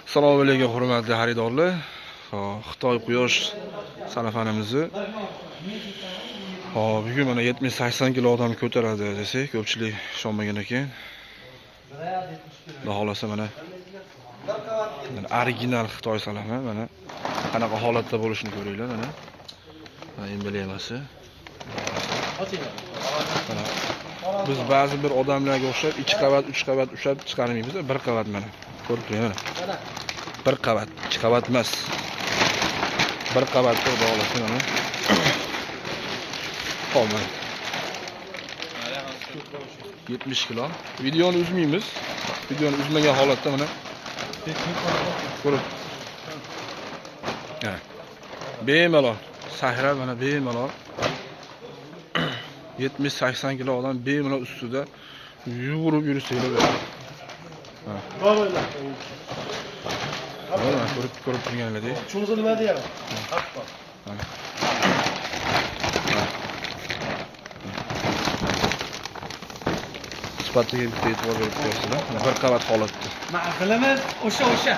Assalomu alaykum hurmatli xaridorlar. Xitoy quyosh salafanimizni bugun mana 70-80 kg odam ko'taradi desak, ko'pchilik ishonmagan ekan. Xudo xolasa mana original Xitoy salami mana qanaqa holatda bo'lishini ko'ringlar mana. Mana emblemasi. Biz ba'zi bir odamlarga o'xshab 2 qavat, 3 qavat ushlab chiqarmaymiz, 1 qavat mana. Ko'rib turibman. 1 qavat, 2 qavat emas. 1 qavatda bog'lasa mana. Qolmay. 70 kg. Videoni uzmaymiz. Videoni uzmagan holatda mana ko'rib. Mana. Bemalol. Sahra mana bemalol. 70-80 kg odam bemalol ustida yugurib yursanglar bo'ladi. Ko'rib turganlaridek. Cho'zilmadi ham. Sifatiga e'tibor berib ko'rsanglar. Bir qavat holatda. Ma'qilimiz o'sha.